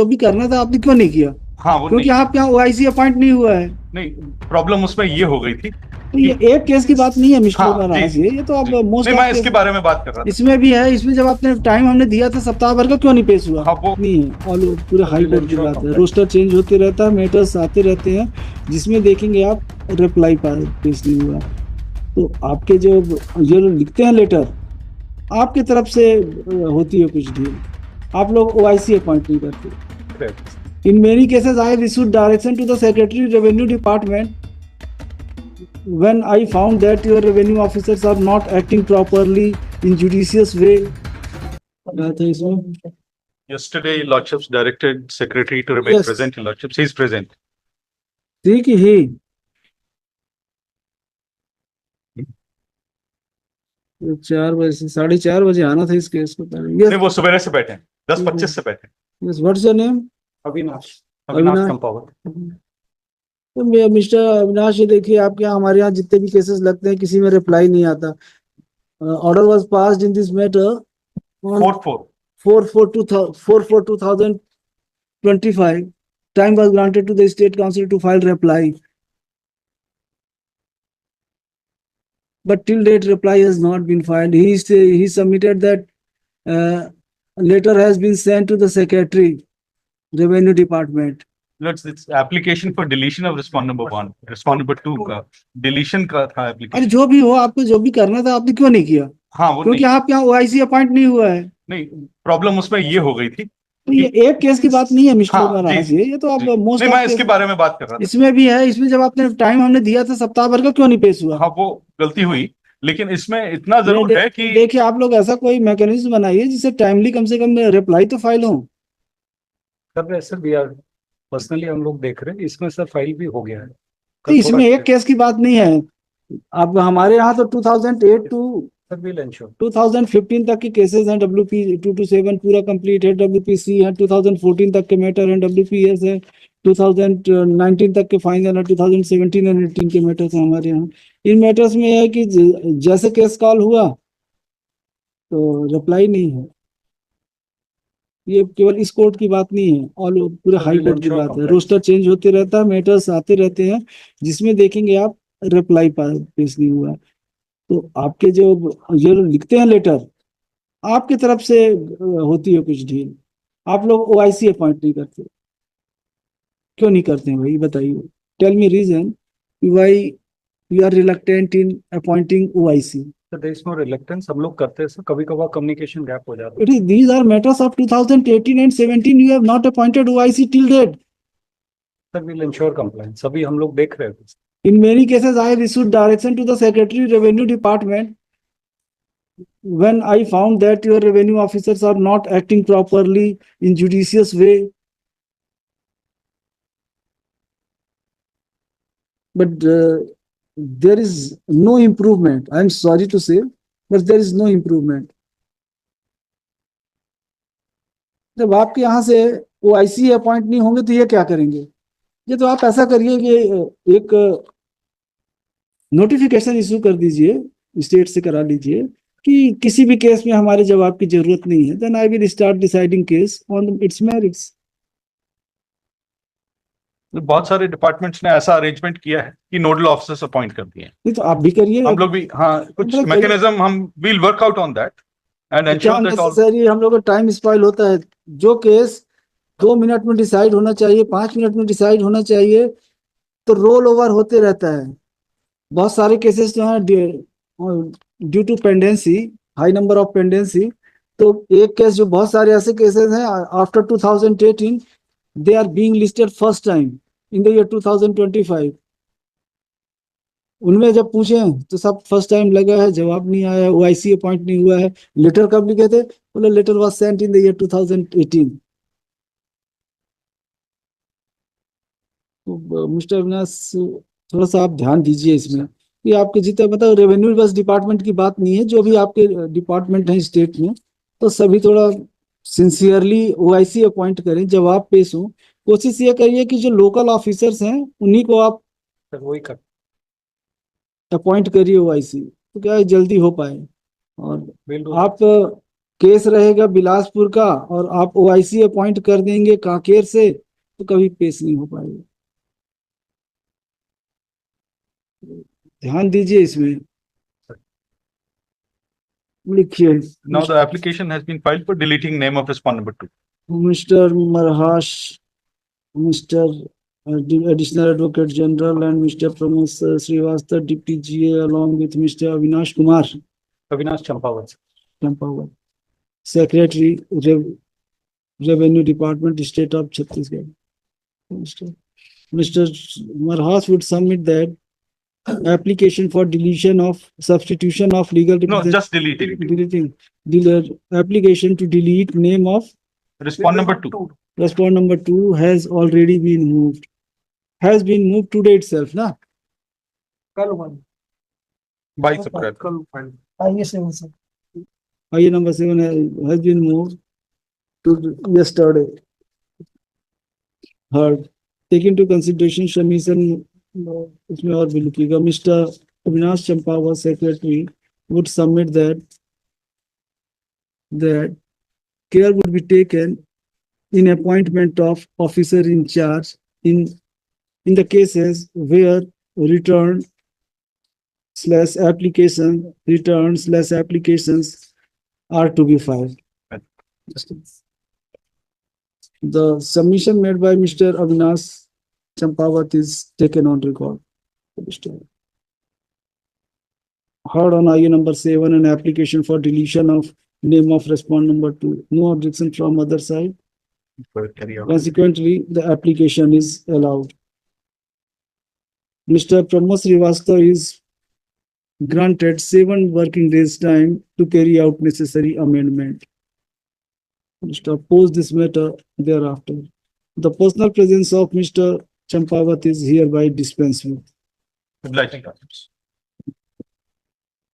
जो भी करना था आपने क्यों नहीं किया? हाँ वो क्योंकि नहीं, आपके यहाँ ओआईसी अपॉइंट नहीं हुआ है। नहीं प्रॉब्लम उसमें ये हो गई थी तो ये कि एक केस की बात नहीं है मिस्टर हाँ जी नाराज, जी ये तो जी, अब मोस्ट नहीं ऑफ मैं केस इसके बारे में बात कर रहा था। इसमें भी है। इसमें जब आपने टाइम हमने दिया था सप्ताह भर का, क्यों नहीं पेश हुआ? हाँ वो नहीं है, ऑल पूरे हाई कोर्ट की बात है। रोस्टर चेंज होते रहता है, मैटर्स आते रहते हैं, जिसमें देखेंगे आप रिप्लाई पेश नहीं हुआ। तो आपके जो ये लोग लिखते हैं लेटर, आपकी तरफ से होती है कुछ डील, आप लोग ओआईसी अपॉइंट नहीं करते। In many cases I have issued direction to the secretary revenue department when I found that your revenue officers are not acting properly in judicious way. Yesterday Lordships directed secretary to remain Yes. present in Lordships. He is present. ठीक ही 4 बजे से 4:30 बजे आना था इस case को पहले। नहीं वो सवेरे से बैठे हैं, 10:25 से बैठे हैं। Yes, what's your name? Avinash Avinash. कंपावर। तो मिस्टर अविनाश, ये देखिए आपके यहाँ हमारे यहाँ जितने भी केसेस लगते हैं किसी में रिप्लाई नहीं आता। Order was passed in this matter 4/4/2025. Time was granted to the state council to file reply, but till date reply has not been filed. He submitted that letter has been sent to the secretary revenue department. It's application for deletion of respond number 1, respond number 2 का deletion का था अरे application। जो भी हो, आपको जो भी करना था आपने क्यों नहीं किया? हाँ वो क्योंकि नहीं, आप यहाँ ओआईसी अपॉइंट नहीं हुआ है। नहीं प्रॉब्लम उसमें ये हो गई थी तो ये एक केस की बात नहीं है मिस्टर हाँ जी नाराज, जी ये तो अब जी, मोस्ट नहीं ऑफ मैं इसके केस बारे में बात कर रहा था। इसमें भी है। इसमें जब आपने टाइम हमने दिया था सप्ताह भर का, क्यों नहीं पेश हुआ? हाँ वो गलती हुई, लेकिन इसमें इतना जरूर है कि देखिए आप लोग ऐसा कोई मैकेनिज्म बनाइए जिससे टाइमली कम से कम रिप्लाई तो फाइल हो। कर रहे सर, वी आर पर्सनली हम लोग देख रहे हैं, इसमें सर फाइल भी हो गया है। तो इसमें एक केस की बात नहीं है। अब हमारे यहाँ तो 2008 टू 2015 तक के केसेस हैं। WP 227 पूरा कंप्लीट है, WPC है, 2014 तक के मैटर हैं, WPS है, 2019 तक के फाइनल है, 2017 और 18 के मैटर्स हैं हमारे यहाँ। इन मैटर्स में है कि जैसे केस कॉल हुआ तो रिप्लाई नहीं है। ये केवल इस कोर्ट की बात नहीं है, ऑल पूरे हाई कोर्ट की बात है। रोस्टर चेंज होते रहता है, मैटर्स आते रहते हैं, जिसमें देखेंगे आप रिप्लाई पेश नहीं हुआ। तो आपके जो ये लिखते हैं लेटर, आपकी तरफ से होती है कुछ डील, आप लोग ओआईसी अपॉइंट नहीं करते। क्यों नहीं करते हैं भाई, बताइए। Tell me reason why you are reluctant in appointing OIC. There is no reluctance, हम लोग करते हैं सर, कभी कभार कम्युनिकेशन गैप हो जाता है। It is, these are matters of 2018 and 17. You have not appointed OIC till date. Sir will ensure compliance, अभी हम लोग देख रहे हैं। In many cases, I have issued direction to the Secretary Revenue Department when I found that your revenue officers are not acting properly in judicious way. But there is no improvement. I am sorry to say, but there is no improvement. जब आपके यहाँ से OIC appoint नहीं होंगे तो ये क्या करेंगे? ये तो आप ऐसा करिए कि एक नोटिफिकेशन इशू कर दीजिए, स्टेट से करा लीजिए कि किसी भी केस में हमारे जवाब की जरूरत नहीं है, then I will start deciding case on its merits. बहुत सारे डिपार्टमेंट्स ने ऐसा अरेंजमेंट किया है कि नोडल ऑफिसर्स अपॉइंट कर दिए हैं। नहीं तो आप भी करिए। हम लोग भी हाँ कुछ मैकेनिज्म हम will work out on that and ensure that all. हम लोग का टाइम स्पॉइल होता है। जो केस 2 मिनट में डिसाइड होना चाहिए, 5 मिनट में डिसाइड होना चाहिए, तो रोल ओवर होते रहता है। बहुत सारे केसेस जो हैं due to pendency, high number of pendency, तो एक केस जो बहुत सारे ऐसे केसेस हैं after 2018 they are being listed first time in the year 2025। उनमें जब पूछे तो सब फर्स्ट टाइम लगा है, जवाब नहीं आया, ओआईसी अपॉइंट नहीं हुआ है। लेटर कब लिखे थे? बोले letter was sent in the year 2018। तो मिस्टर अविनाश, थोड़ा सा आप ध्यान दीजिए इसमें कि आपके जितने मतलब रेवेन्यू बस डिपार्टमेंट की बात नहीं है, जो भी आपके डिपार्टमेंट हैं स्टेट में, तो सभी थोड़ा सिंसियरली ओआईसी अपॉइंट करें, जवाब पेश हो। कोशिश ये करिए कि जो लोकल ऑफिसर्स हैं उन्हीं को आप वही कर अपॉइंट करिए ओआईसी, तो क्या है जल्दी हो पाए। और आप केस रहेगा बिलासपुर का और आप ओआईसी अपॉइंट कर देंगे कांकेर से तो कभी पेश नहीं हो पाएगा। ध्यान दीजिए इसमें, लिखिए। Now the application has been filed for deleting name of respondent number 2. Mr. Marhash, Mr. Additional Advocate General and Mr. Pramod Srivastava, Deputy GA, along with Mr. Avinash Kumar, Avinash Champawat. Champawat, Secretary, Revenue Department, State of Chhattisgarh. Mr. Marhash would submit that application for deletion of substitution of legal No, representative. just deleting. Application to delete name of Respondent number 2. respondent number 2 has already been moved. Has been moved today itself, na? By April. IE number 7 has been moved to yesterday. Heard. Take into consideration submission, इसमें और भी लिखिएगा, Mr. Avinash Champawat, Secretary, would submit that care would be taken in appointment of officer in charge in the cases where return/applications are to be filed. The submission made by Mr. Avinash Champawat is taken on record. Heard on IE number 7, an application for deletion of name of respondent number 2. No objection from other side. Consequently, the application is allowed. Mr. Pramod Srivastava is granted 7 working days time to carry out necessary amendment. Mr. Oppose this matter thereafter. The personal presence of Mr. Champawat is hereby dispensed with. Obliging.